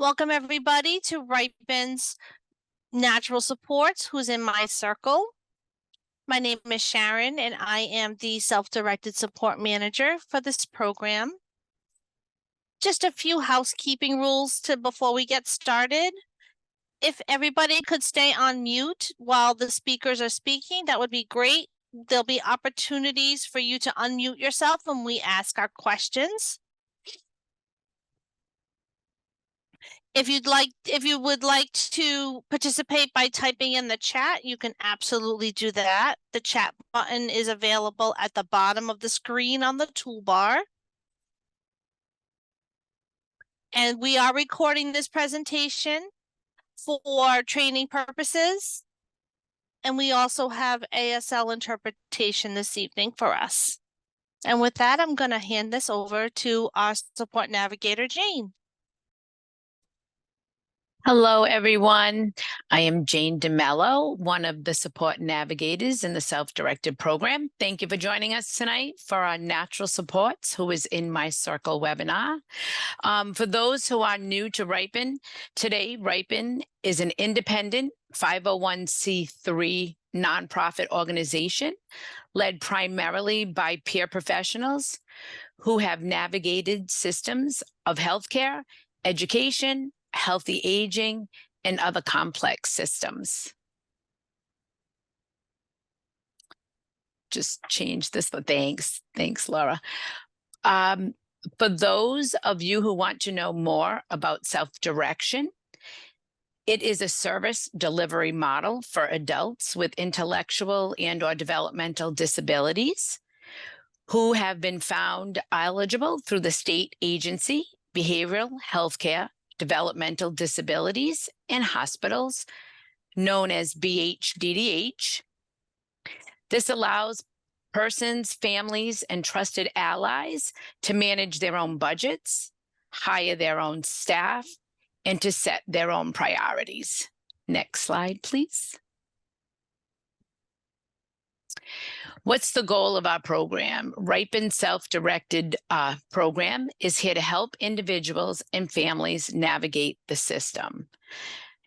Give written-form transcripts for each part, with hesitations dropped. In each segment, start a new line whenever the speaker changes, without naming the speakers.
Welcome everybody to RIPIN's Natural Supports, who's in my circle. My name is Sharon and I am the Self-Directed Support Manager for this program. Just a few housekeeping rules before we get started. If everybody could stay on mute while the speakers are speaking, that would be great. There'll be opportunities for you to unmute yourself when we ask our questions. If you would like to participate by typing in the chat, you can absolutely do that. The chat button is available at the bottom of the screen on the toolbar. And we are recording this presentation for training purposes. And we also have ASL interpretation this evening for us. And with that, I'm going to hand this over to our support navigator, Jane.
Hello, everyone. I am Jane DeMello, one of the support navigators in the Self-Directed program. Thank you for joining us tonight for our Natural Supports, who is in my circle webinar. For those who are new to RIPIN, today RIPIN is an independent 501c3 nonprofit organization led primarily by peer professionals who have navigated systems of healthcare, education, healthy aging, and other complex systems. Just change this. Thanks, Laura. For those of you who want to know more about self-direction, it is a service delivery model for adults with intellectual and/or developmental disabilities who have been found eligible through the state agency, Behavioral Healthcare Developmental Disabilities and Hospitals, known as BHDDH. This allows persons, families, and trusted allies to manage their own budgets, hire their own staff, and to set their own priorities. Next slide, please. What's the goal of our program? RIPIN Self-Directed program is here to help individuals and families navigate the system.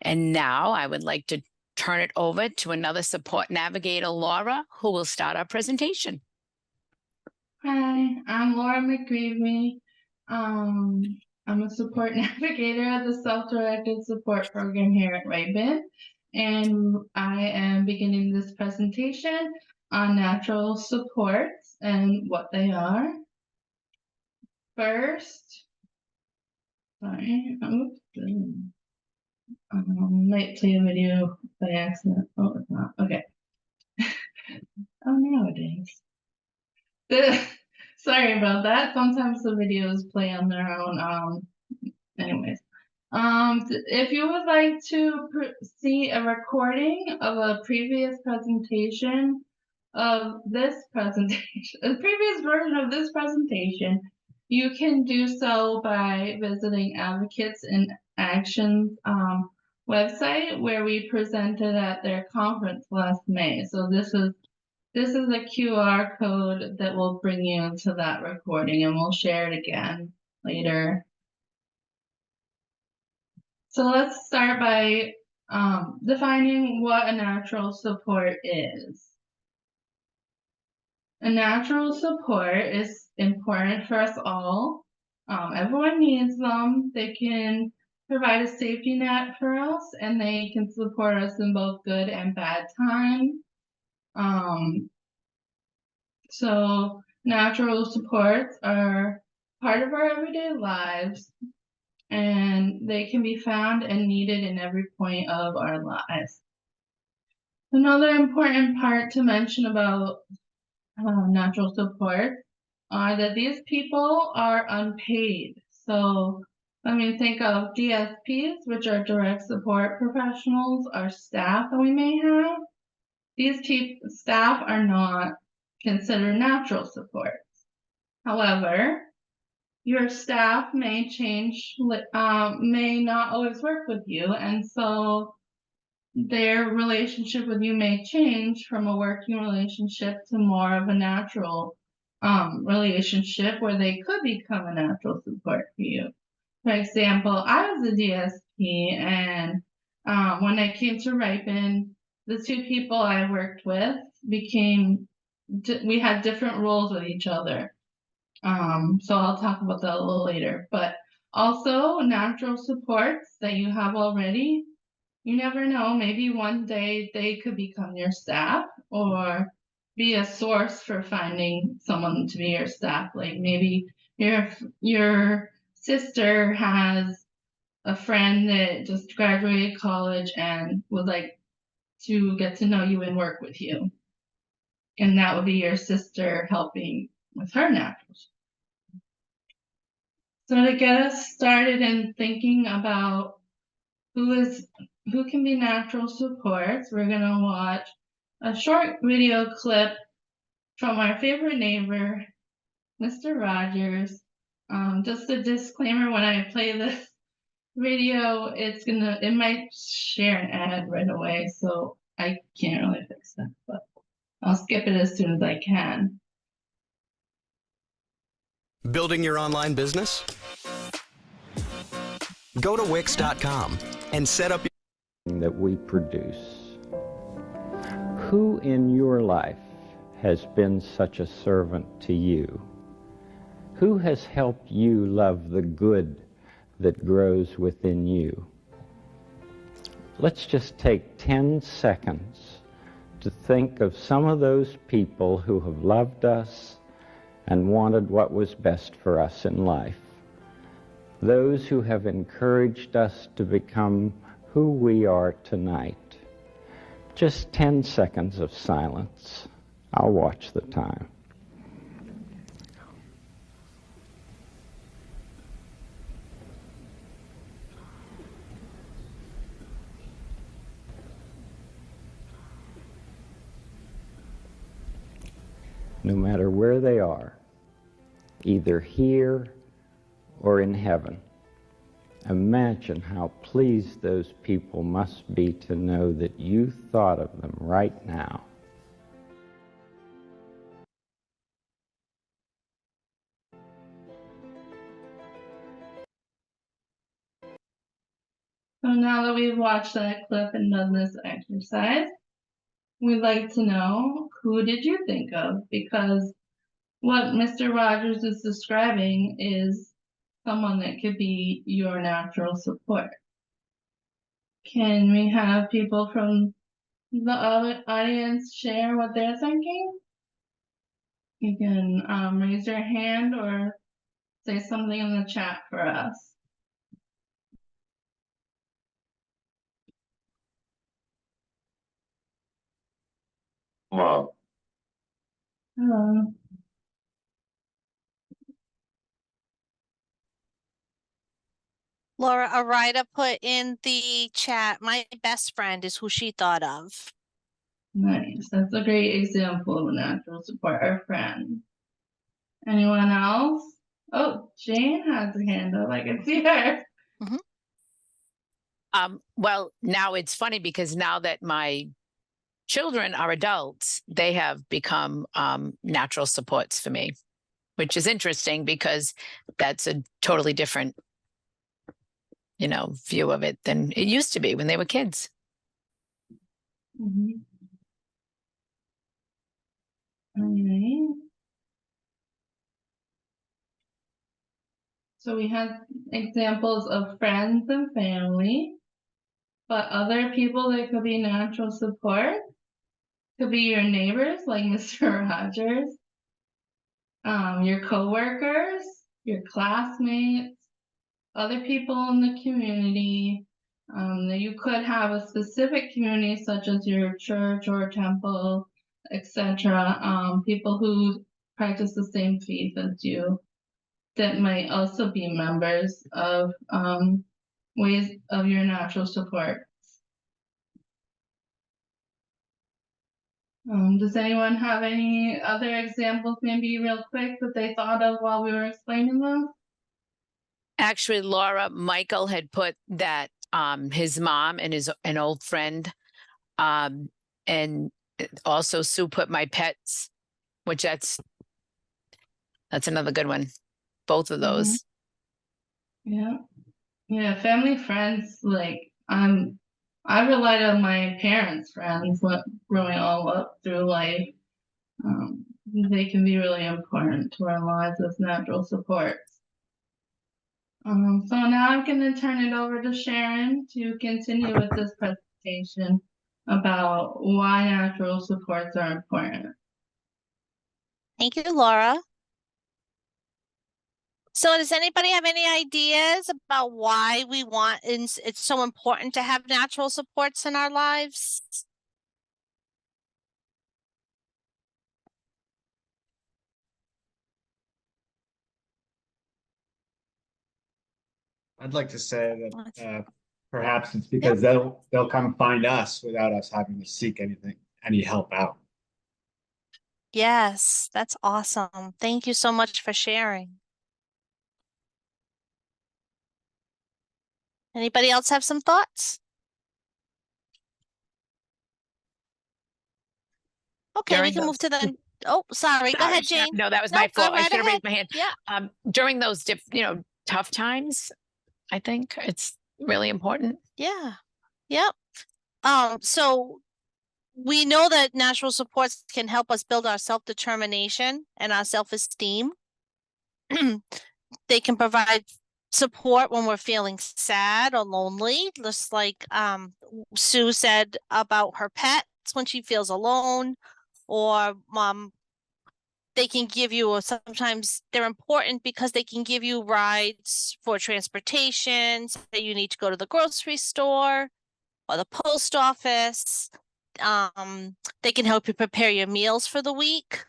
And now I would like to turn it over to another support navigator, Laura, who will start our presentation.
Hi, I'm Laura McGreevy. I'm a support navigator of the Self-Directed Support program here at RIPIN, and I am beginning this presentation on natural supports and what they are. First, sorry, oops, might play a video by accident. Oh, it's not. Okay. Oh, nowadays. Sorry about that. Sometimes the videos play on their own. Anyways, if you would like to see a recording of a previous presentation of this presentation, a previous version of this presentation, you can do so by visiting Advocates in Action's website, where we presented at their conference last May. So this is a QR code that will bring you to that recording, and we'll share it again later. So let's start by defining what a natural support is. A natural support is important for us all. Everyone needs them. They can provide a safety net for us, and they can support us in both good and bad times. So natural supports are part of our everyday lives, and they can be found and needed in every point of our lives. Another important part to mention about natural support are that these people are unpaid. So when we think of DSPs, which are direct support professionals, our staff that we may have, these staff are not considered natural supports. However, your staff may change, may not always work with you, and so their relationship with you may change from a working relationship to more of a natural relationship, where they could become a natural support for you. For example, I was a DSP, and when I came to RIPIN, the two people I worked with we had different roles with each other. So I'll talk about that a little later. But also natural supports that you have already, you never know, maybe one day they could become your staff or be a source for finding someone to be your staff. Like maybe your sister has a friend that just graduated college and would like to get to know you and work with you. And that would be your sister helping with her naturals. So to get us started in thinking about who can be natural supports, we're gonna watch a short video clip from our favorite neighbor, Mr. Rogers. Just a disclaimer, when I play this video, it might share an ad right away, so I can't really fix that, but I'll skip it as soon as I can.
Building your online business? Go to Wix.com and set up
that we produce. Who in your life has been such a servant to you? Who has helped you love the good that grows within you? Let's just take 10 seconds to think of some of those people who have loved us and wanted what was best for us in life. Those who have encouraged us to become who we are tonight. Just 10 seconds of silence. I'll watch the time. No matter where they are, either here or in heaven, imagine how pleased those people must be to know that you thought of them right now.
So now that we've watched that clip and done this exercise, we'd like to know, who did you think of? Because what Mr. Rogers is describing is someone that could be your natural support. Can we have people from the audience share what they're thinking? You can raise your hand or say something in the chat for us.
Mom.
Hello.
Laura Arida put in the chat, my best friend is who she thought of.
Nice. That's a great example of a natural support, our friend. Anyone else? Oh, Jane has a hand up. I can see her.
Well, now it's funny because now that my children are adults, they have become natural supports for me, which is interesting because that's a totally different, view of it than it used to be when they were kids.
Mm-hmm. All right. So we have examples of friends and family, but other people that could be natural support could be your neighbors, like Mr. Rogers, your coworkers, your classmates, other people in the community. You could have a specific community such as your church or temple, etc. People who practice the same faith as you that might also be members of ways of your natural support. Does anyone have any other examples, maybe real quick, that they thought of while we were explaining them?
Actually, Laura, Michael had put that his mom and an old friend, and also Sue put my pets, which that's another good one. Both of those.
Yeah. Yeah, family, friends, like I relied on my parents' friends growing all up through life. They can be really important to our lives as natural supports. So now I'm going to turn it over to Sharon to continue with this presentation about why natural supports are important.
Thank you, Laura. So does anybody have any ideas about why it's so important to have natural supports in our lives?
I'd like to say that perhaps it's because they'll come find us without us having to seek any help out.
Yes, that's awesome. Thank you so much for sharing. Anybody else have some thoughts? Okay, we can move to the. Oh, sorry. Go ahead, Jane.
No, that was my fault. I should have raised my hand.
Yeah.
During those tough times, I think it's really important.
Yeah. Yep. So we know that natural supports can help us build our self-determination and our self-esteem. They can provide support when we're feeling sad or lonely, just like Sue said about her pets when she feels alone, or they can give you, or sometimes they're important because they can give you rides for transportation, so that you need to go to the grocery store or the post office. They can help you prepare your meals for the week.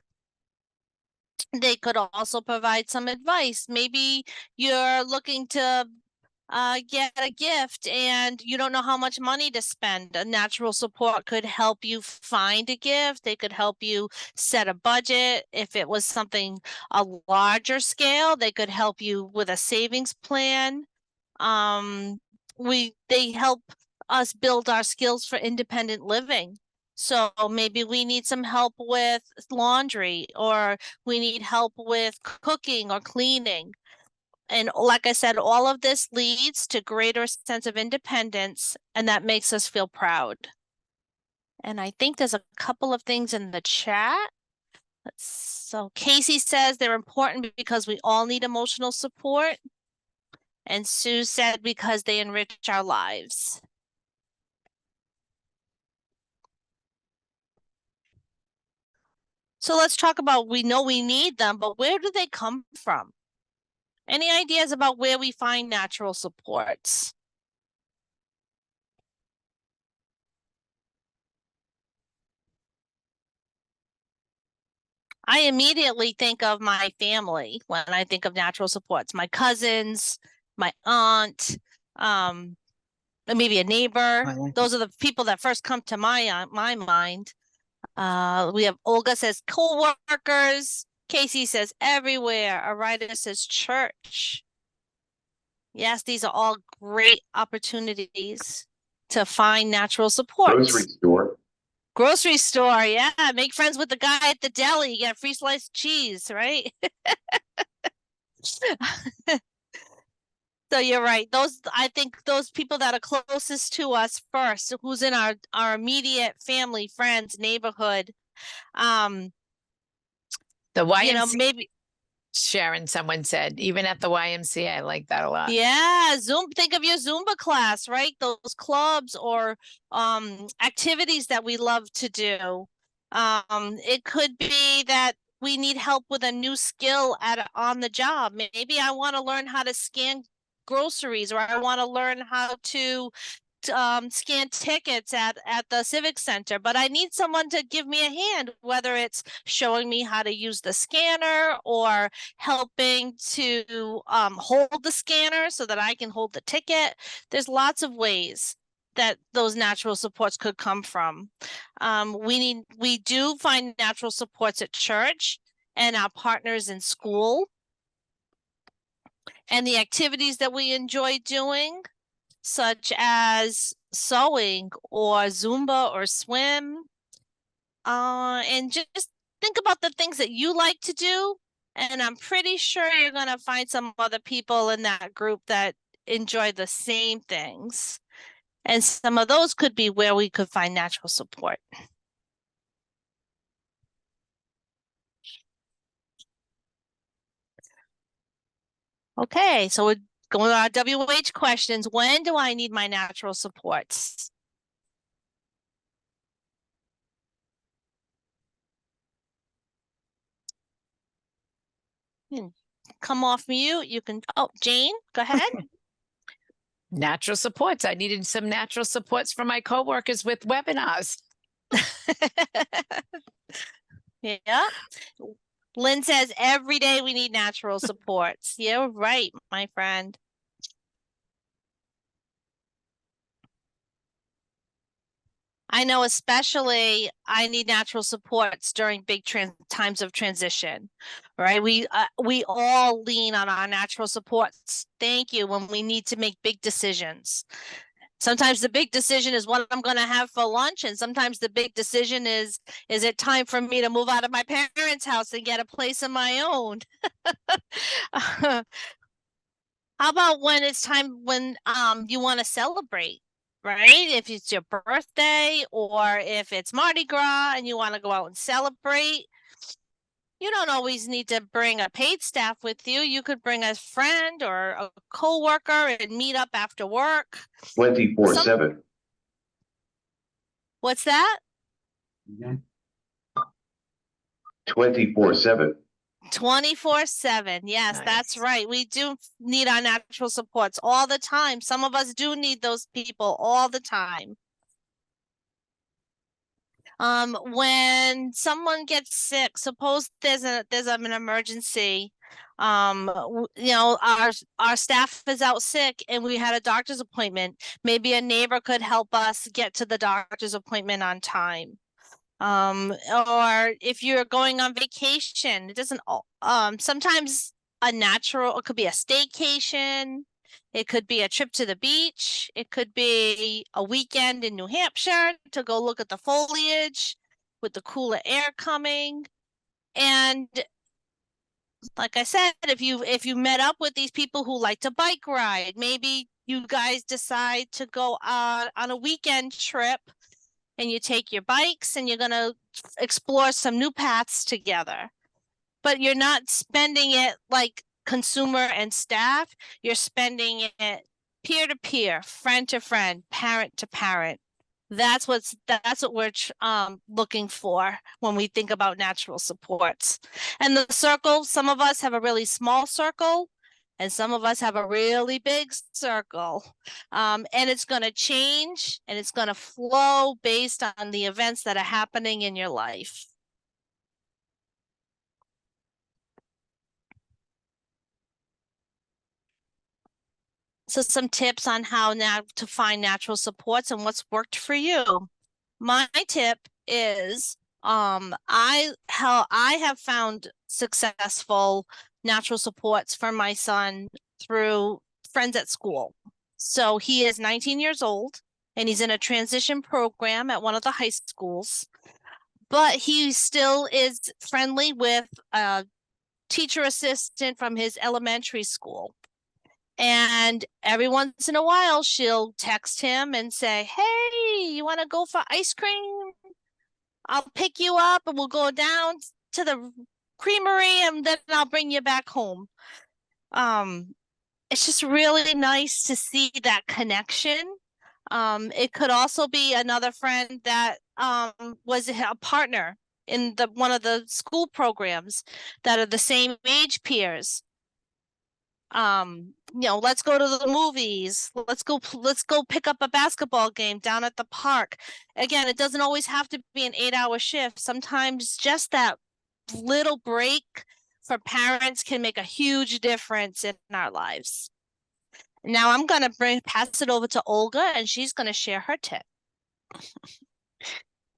They could also provide some advice. Maybe you're looking to get a gift and you don't know how much money to spend. A natural support could help you find a gift. They could help you set a budget. If it was something a larger scale, they could help you with a savings plan. They help us build our skills for independent living. So maybe we need some help with laundry, or we need help with cooking or cleaning. And like I said, all of this leads to greater sense of independence, and that makes us feel proud. And I think there's a couple of things in the chat. So Casey says they're important because we all need emotional support. And Sue said because they enrich our lives. So let's talk about, we know we need them, but where do they come from? Any ideas about where we find natural supports? I immediately think of my family when I think of natural supports. My cousins, my aunt, maybe a neighbor. Those are the people that first come to my mind. We have Olga says co-workers. Casey says everywhere. Arida says church. Yes, these are all great opportunities to find natural supports.
Grocery store.
Grocery store, yeah. Make friends with the guy at the deli. You get free sliced cheese, right? So you're right. I think those people that are closest to us first, who's in our immediate family, friends, neighborhood.
The YMCA,
maybe
Sharon, someone said, even at the YMCA, I like that a lot.
Yeah, think of your Zumba class, right? Those clubs or activities that we love to do. It could be that we need help with a new skill on the job. Maybe I want to learn how to scan groceries, or I want to learn how to scan tickets at the Civic Center, but I need someone to give me a hand, whether it's showing me how to use the scanner or helping to hold the scanner so that I can hold the ticket. There's lots of ways that those natural supports could come from. We do find natural supports at church and our partners in school, and the activities that we enjoy doing, such as sewing or Zumba or swim. And just think about the things that you like to do. And I'm pretty sure you're going to find some other people in that group that enjoy the same things. And some of those could be where we could find natural support. Okay, so we're going to our WH questions. When do I need my natural supports? Come off mute. You can, oh, Jane, go ahead.
Natural supports. I needed some natural supports for my coworkers with webinars.
Yeah. Lynn says every day we need natural supports. You're right, my friend. I know especially I need natural supports during big times of transition, right? We all lean on our natural supports. Thank you. When we need to make big decisions. Sometimes the big decision is what I'm going to have for lunch. And sometimes the big decision is it time for me to move out of my parents' house and get a place of my own? How about when it's time when you want to celebrate, right? If it's your birthday or if it's Mardi Gras and you want to go out and celebrate, you don't always need to bring a paid staff with you. You could bring a friend or a coworker and meet up after work.
24/7.
What's that?
24/7.
24/7. Yes, that's
Nice.
right. We do need our natural supports all the time. Some of us do need those people all the time. When someone gets sick, suppose there's an emergency, you know, our staff is out sick and we had a doctor's appointment. Maybe a neighbor could help us get to the doctor's appointment on time. Or if you're going on vacation, it doesn't, sometimes it could be a staycation. It could be a trip to the beach. It could be a weekend in New Hampshire to go look at the foliage with the cooler air coming. And like I said, if you met up with these people who like to bike ride, maybe you guys decide to go on a weekend trip and you take your bikes and you're going to explore some new paths together. But you're not spending it like consumer and staff. You're spending it peer to peer, friend to friend, parent to parent. That's what we're looking for when we think about natural supports. And the circle, some of us have a really small circle and some of us have a really big circle. And it's going to change and it's going to flow based on the events that are happening in your life. So some tips on how now to find natural supports and what's worked for you. My tip is I have found successful natural supports for my son through friends at school. So he is 19 years old and he's in a transition program at one of the high schools, but he still is friendly with a teacher assistant from his elementary school. And every once in a while, she'll text him and say, hey, you want to go for ice cream? I'll pick you up and we'll go down to the creamery and then I'll bring you back home. It's just really nice to see that connection. It could also be another friend that was a partner in one of the school programs that are the same age peers. You know, let's go to the movies. Let's go pick up a basketball game down at the park. Again, it doesn't always have to be an 8-hour shift. Sometimes just that little break for parents can make a huge difference in our lives. Now I'm going to pass it over to Olga and she's going to share her tip.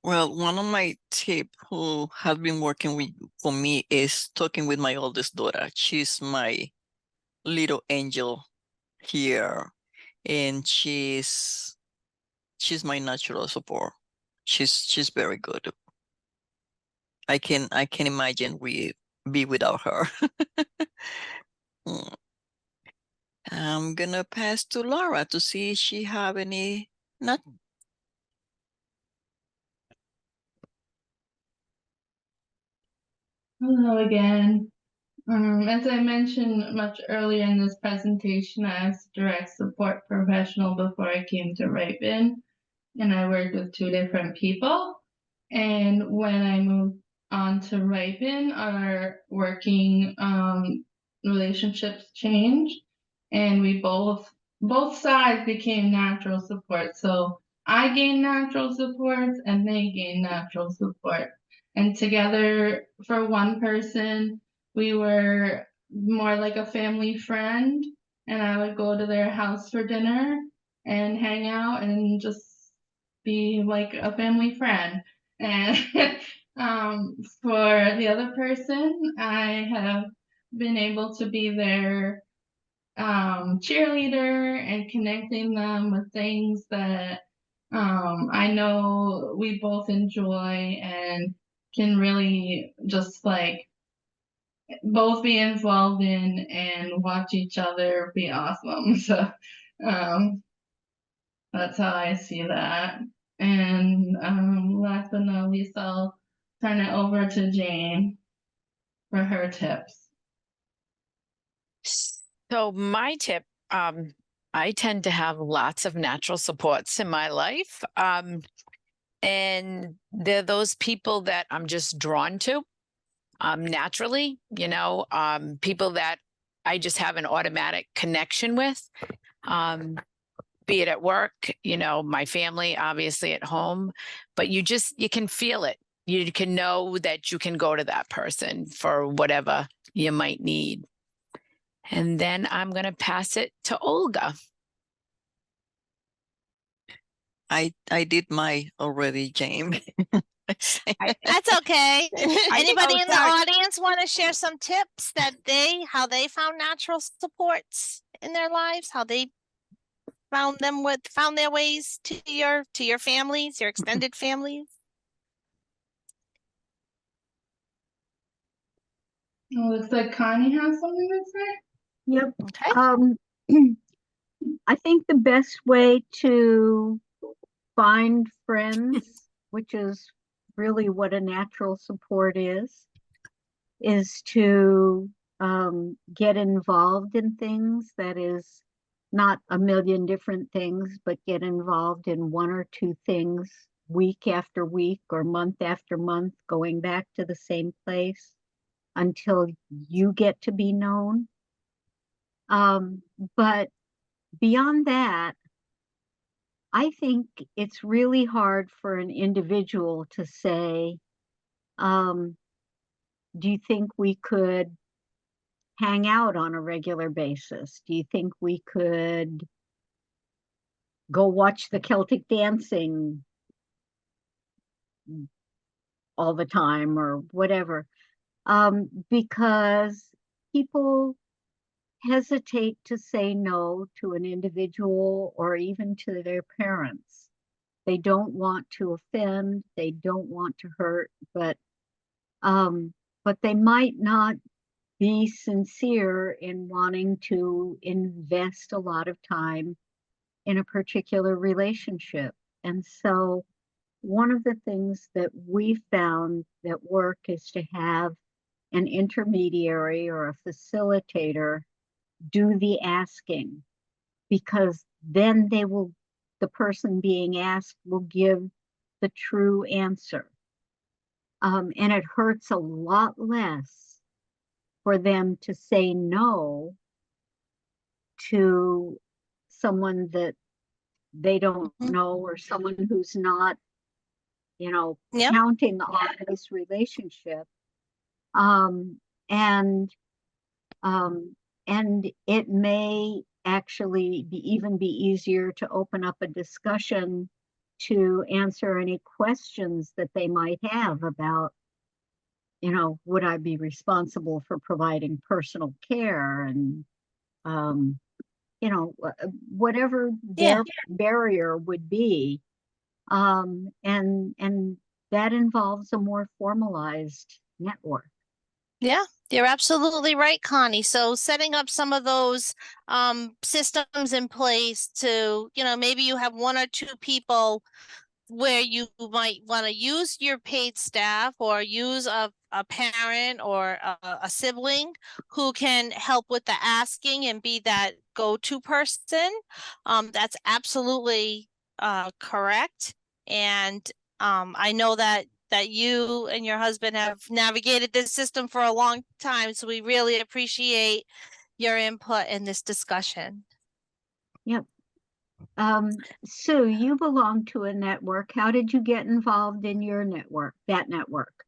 Well, one of my tips who has been working for me is talking with my oldest daughter. She's my little angel here, and she's my natural support. She's very good. I can imagine we be without her. I'm gonna pass to Laura to see if she have any. Not.
Hello again. As I mentioned much earlier in this presentation, I was a direct support professional before I came to RIPIN, and I worked with 2 different people. And when I moved on to RIPIN, our working relationships changed, and we both sides became natural support. So I gained natural support, and they gained natural support. And together, for one person, we were more like a family friend, and I would go to their house for dinner and hang out and just be like a family friend. And for the other person, I have been able to be their cheerleader and connecting them with things that I know we both enjoy and can really just like both be involved in and watch each other be awesome. So that's how I see that. And last but not least, I'll turn it over to Jane for her tips.
So my tip, I tend to have lots of natural supports in my life. And they're those people that I'm just drawn to naturally, people that I just have an automatic connection with, be it at work, my family, obviously at home, but you can feel it. You can know that you can go to that person for whatever you might need. And then I'm going to pass it to Olga.
I did my already, James.
That's okay. Anybody in the audience want to share some tips that how they found natural supports in their lives, how they found their ways to your families, your extended families?
Looks like Connie has something to say.
Yep.
Okay.
I think the best way to find friends, which is really what a natural support is to get involved in things. That is not a million different things, but get involved in 1 or 2 things week after week or month after month, going back to the same place until you get to be known. But beyond that, I think it's really hard for an individual to say, do you think we could hang out on a regular basis? Do you think we could go watch the Celtic dancing all the time or whatever? Because people hesitate to say no to an individual or even to their parents. They don't want to offend, they don't want to hurt, but they might not be sincere in wanting to invest a lot of time in a particular relationship. And so one of the things that we found that work is to have an intermediary or a facilitator do the asking, because then the person being asked will give the true answer. And it hurts a lot less for them to say no to someone that they don't know, or someone who's not, counting on this relationship. And it may actually even be easier to open up a discussion to answer any questions that they might have about, would I be responsible for providing personal care, and, whatever their barrier would be. And that involves a more formalized network.
Yeah, You're absolutely right, Connie. So setting up some of those systems in place to, maybe you have one or two people where you might want to use your paid staff or use a parent or a sibling who can help with the asking and be that go-to person. That's absolutely correct. And I know that you and your husband have navigated this system for a long time, so we really appreciate your input in this discussion.
Yep. Sue, you belong to a network. How did you get involved in your network, that network?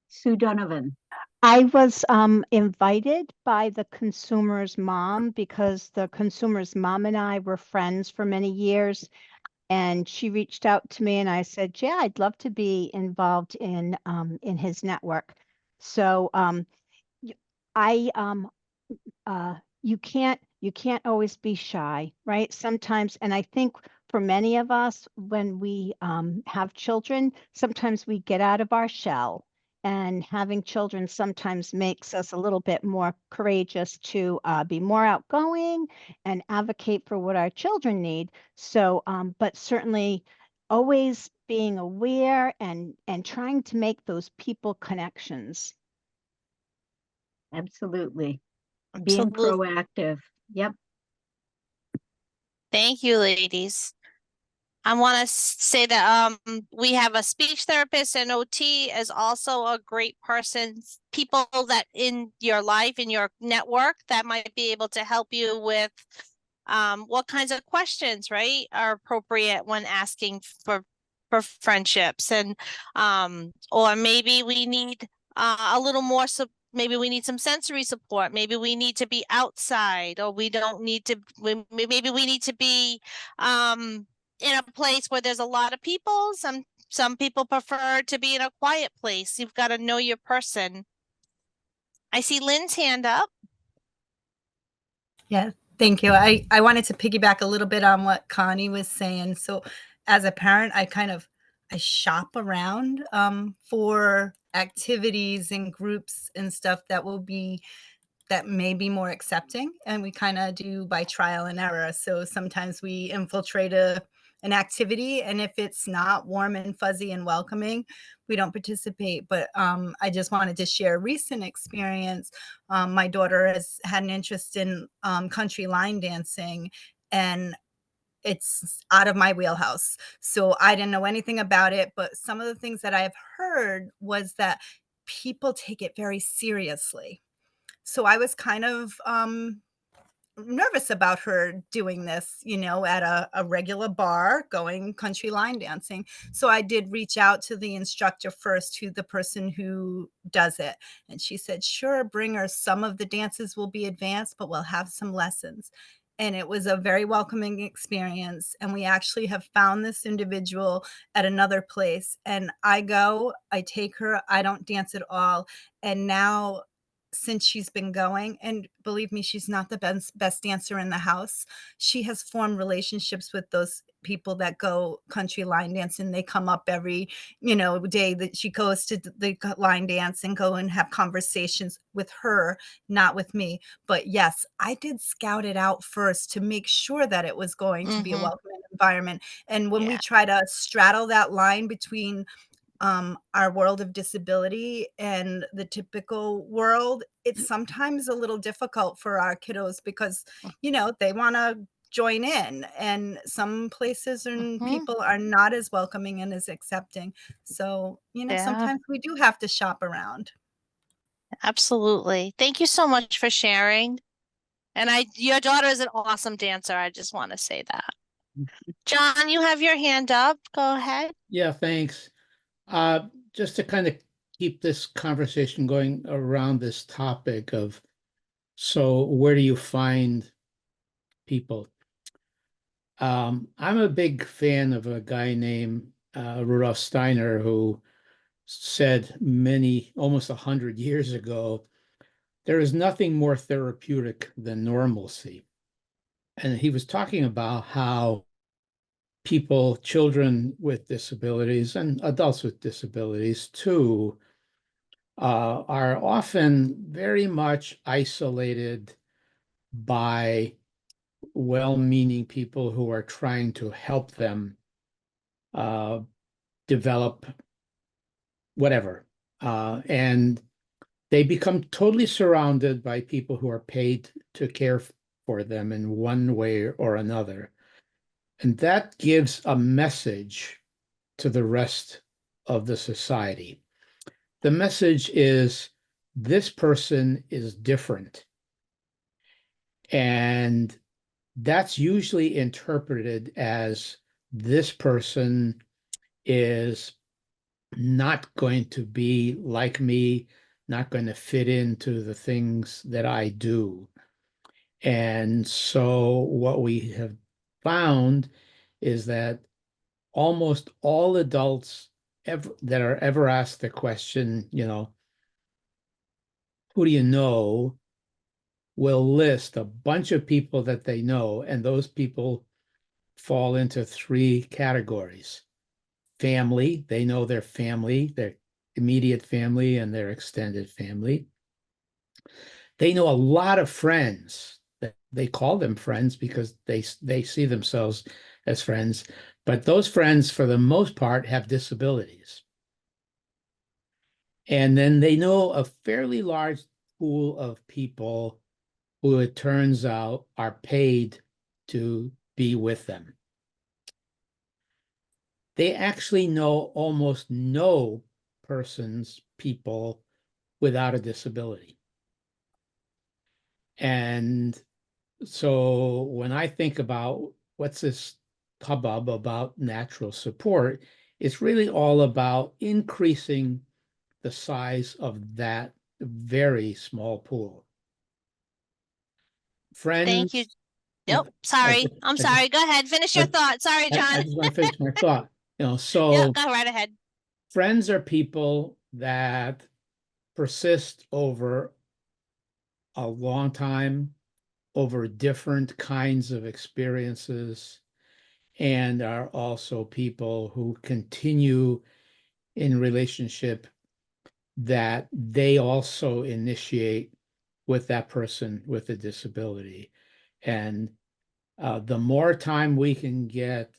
Sue Donovan.
I was invited by the consumer's mom because the consumer's mom and I were friends for many years. And she reached out to me and I said, yeah, I'd love to be involved in his network. So I you can't always be shy, right? Sometimes, and I think for many of us, when we have children, sometimes we get out of our shell, and having children sometimes makes us a little bit more courageous to be more outgoing and advocate for what our children need. So, but certainly always being aware and trying to make those people connections.
Absolutely. Being
Absolutely.
proactive. Yep.
Thank you, ladies. I want to say that we have a speech therapist and OT is also a great person, people that in your life, in your network that might be able to help you with what kinds of questions, right, are appropriate when asking for friendships. And or maybe we need a little more maybe we need some sensory support. Maybe we need to be outside, or we don't need to, maybe we need to be in a place where there's a lot of people. Some people prefer to be in a quiet place. You've got to know your person. I see Lynn's hand up.
Yeah, thank you. I wanted to piggyback a little bit on what Connie was saying. So as a parent, I shop around for activities and groups and stuff that may be more accepting, and we kind of do by trial and error. So sometimes we infiltrate an activity, and if it's not warm and fuzzy and welcoming, we don't participate. But I just wanted to share a recent experience. My daughter has had an interest in country line dancing, and it's out of my wheelhouse. So I didn't know anything about it, but some of the things that I've heard was that people take it very seriously. So I was kind of nervous about her doing this, at a regular bar, going country line dancing. So I did reach out to the instructor first, to the person who does it. And she said, sure, bring her. Some of the dances will be advanced, but we'll have some lessons. And it was a very welcoming experience. And we actually have found this individual at another place. And I take her, I don't dance at all. And now, since she's been going, and believe me, she's not the best dancer in the house, she has formed relationships with those people that go country line dance, and they come up every day that she goes to the line dance and go and have conversations with her, not with me. But yes, I did scout it out first to make sure that it was going to be a welcoming environment. And when we try to straddle that line between our world of disability and the typical world, it's sometimes a little difficult for our kiddos because, they want to join in, and some places and people are not as welcoming and as accepting. So, sometimes we do have to shop around.
Absolutely. Thank you so much for sharing. And your daughter is an awesome dancer. I just want to say that. John, you have your hand up. Go ahead.
Yeah, thanks. Just to kind of keep this conversation going around this topic of, so where do you find people? I'm a big fan of a guy named Rudolf Steiner, who said almost 100 years ago, there is nothing more therapeutic than normalcy. And he was talking about how children with disabilities and adults with disabilities too, are often very much isolated by well-meaning people who are trying to help them develop whatever. And they become totally surrounded by people who are paid to care for them in one way or another. And that gives a message to the rest of the society. The message is, this person is different. And that's usually interpreted as, this person is not going to be like me, not going to fit into the things that I do. And so what we have found is that almost all adults that are ever asked the question, who do you know, will list a bunch of people that they know, and those people fall into three categories. Family, they know their family, their immediate family and their extended family. They know a lot of friends. They call them friends because they see themselves as friends, but those friends, for the most part, have disabilities. And then they know a fairly large pool of people who, it turns out, are paid to be with them. They actually know almost no people without a disability. And so when I think about what's this hubbub about natural support, it's really all about increasing the size of that very small pool. Friends.
Thank you. Yep. Sorry. I'm sorry. Go ahead. Finish your thought. Sorry, John.
I just want to finish my thought. So
yeah, go right ahead.
Friends are people that persist over a long time, over different kinds of experiences, and are also people who continue in relationship that they also initiate with that person with a disability. And the more time we can get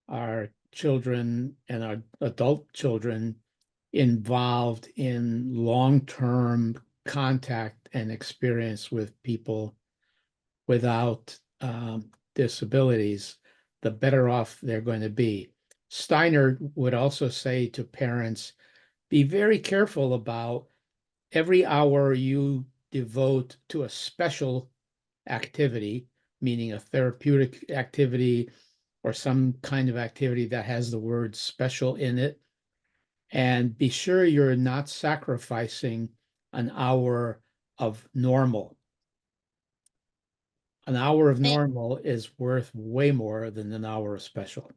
our children and our adult children involved in long-term contact and experience with people without disabilities, the better off they're going to be. Steiner would also say to parents, be very careful about every hour you devote to a special activity, meaning a therapeutic activity or some kind of activity that has the word special in it. And be sure you're not sacrificing an hour of normal. An hour of normal is worth way more than an hour of special.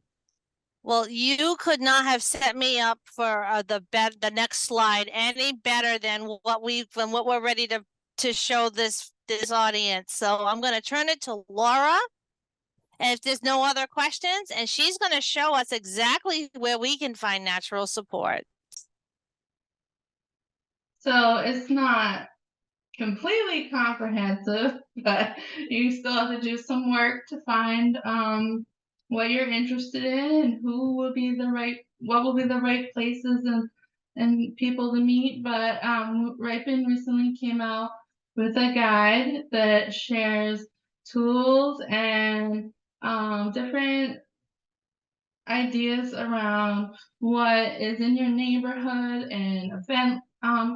Well, you could not have set me up for the next slide any better than what we're ready to show this audience. So I'm going to turn it to Laura. And if there's no other questions, and she's going to show us exactly where we can find natural support.
So it's not completely comprehensive, but you still have to do some work to find what you're interested in and what will be the right places and people to meet. But RIPIN recently came out with a guide that shares tools and different ideas around what is in your neighborhood and event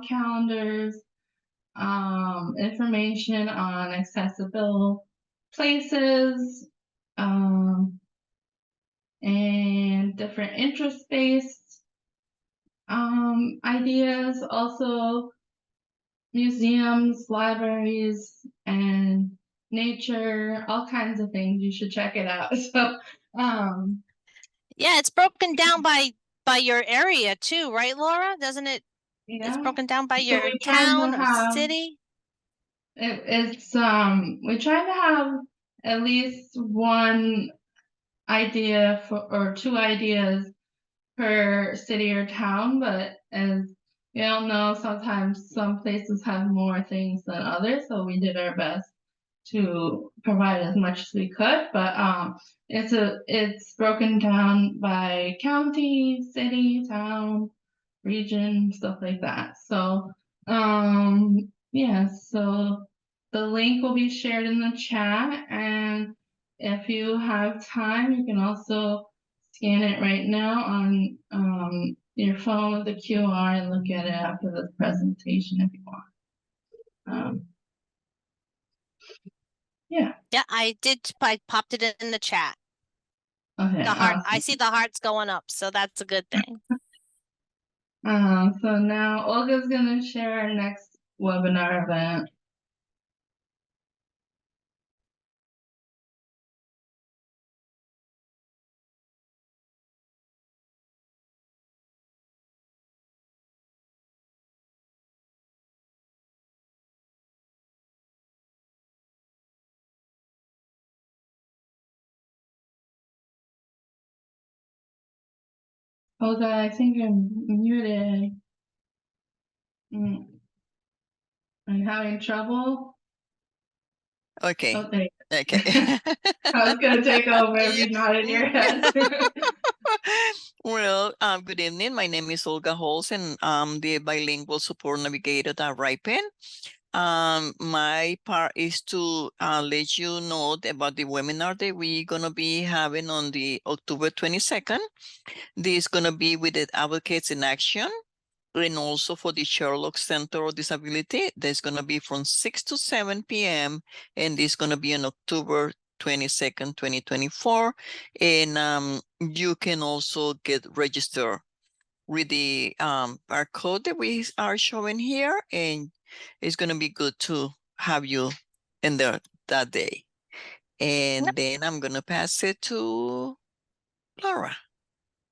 calendars, information on accessible places, and different interest-based ideas, also museums, libraries, and nature, all kinds of things. You should check it out. So
yeah, it's broken down by your area too, right, Laura? Doesn't it?
Yeah.
It's broken down by your
we
town or city.
We try to have at least one idea or two ideas per city or town, but as you don't know, sometimes some places have more things than others, so we did our best to provide as much as we could, but it's broken down by county, city, town, region, stuff like that. So yeah, so the link will be shared in the chat, and if you have time, you can also scan it right now on your phone with the QR and look at it after the presentation if you want. Yeah.
Yeah, I did. I popped it in the chat.
Okay.
The heart. I
Awesome.
see the hearts going up, so that's a good thing.
So now Olga's gonna share our next webinar event. Olga, I think you're muted. Are you having trouble?
Okay.
Okay.
Okay.
I was gonna take over if you nodded your head.
Well, good evening. My name is Olga Holz, and I'm the bilingual support navigator at RIPIN. My part is to let you know about the webinar that we're gonna be having on the October 22nd. This is gonna be with the Advocates in Action, and also for the Sherlock Center of Disability. That's gonna be from 6 to 7 p.m. and this is gonna be on October 22nd, 2024. And you can also get registered with the our code that we are showing here, and it's gonna be good to have you in there that day. And then I'm gonna pass it to Laura.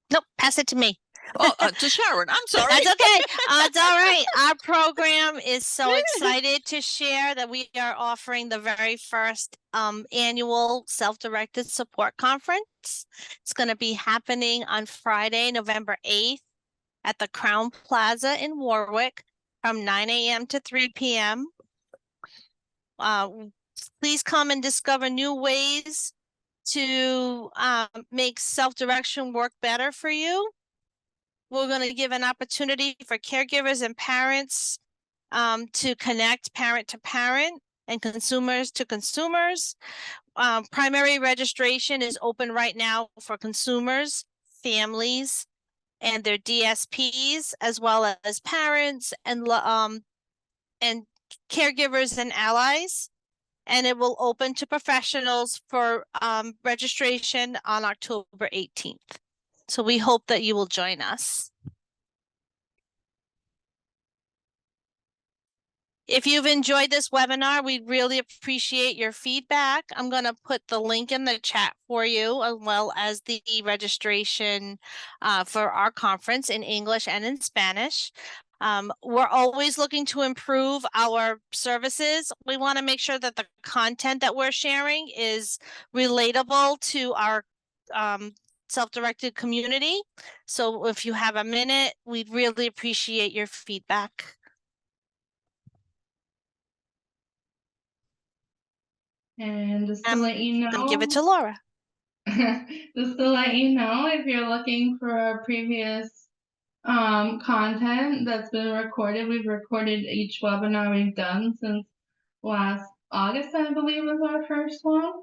Nope, pass it to me.
Oh, to Sharon. I'm sorry.
That's okay. It's all right. Our program is so excited to share that we are offering the very first annual self-directed support conference. It's going to be happening on Friday, November 8th at the Crown Plaza in Warwick from 9 a.m. to 3 p.m. Please come and discover new ways to make self-direction work better for you. We're going to give an opportunity for caregivers and parents to connect parent to parent and consumers to consumers. Primary registration is open right now for consumers, families, and their DSPs, as well as parents and caregivers and allies. And it will open to professionals for registration on October 18th. So we hope that you will join us. If you've enjoyed this webinar, we'd really appreciate your feedback. I'm going to put the link in the chat for you, as well as the registration for our conference in English and in Spanish. We're always looking to improve our services. We want to make sure that the content that we're sharing is relatable to our self-directed community. So if you have a minute, we'd really appreciate your feedback.
And just to let you know,
I'm gonna give it to Laura.
just to let you know, if you're looking for our previous content that's been recorded, we've recorded each webinar we've done since last August, I believe was our first one.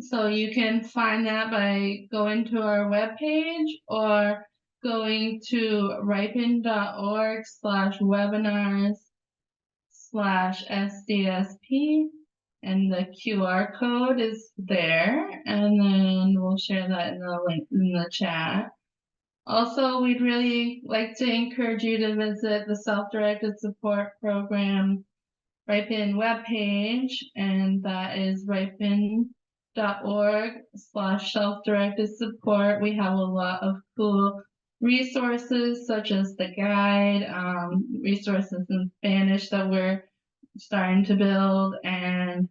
So you can find that by going to our webpage or going to ripin.org/webinars/SDSP, and the QR code is there, and then we'll share that in the link in the chat. Also, we'd really like to encourage you to visit the Self-Directed Support Program RIPIN webpage, and that is ripin.org/self-directed support. We have a lot of cool resources such as the guide, resources in Spanish that we're starting to build, and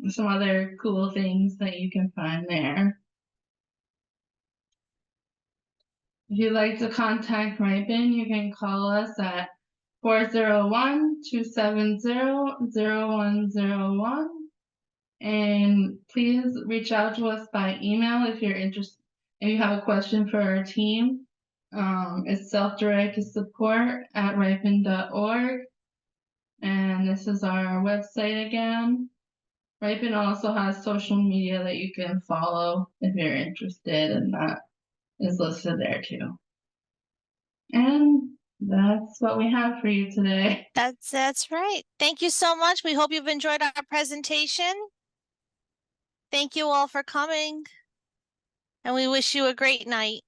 some other cool things that you can find there. If you'd like to contact RIPIN, you can call us at 401-270-0101. And please reach out to us by email if you're interested, if you have a question for our team. It's self-directed support at ripin.org. And this is our website again. RIPIN also has social media that you can follow if you're interested, and that is listed there too. And that's what we have for you today.
That's right. Thank you so much. We hope you've enjoyed our presentation. Thank you all for coming, and we wish you a great night.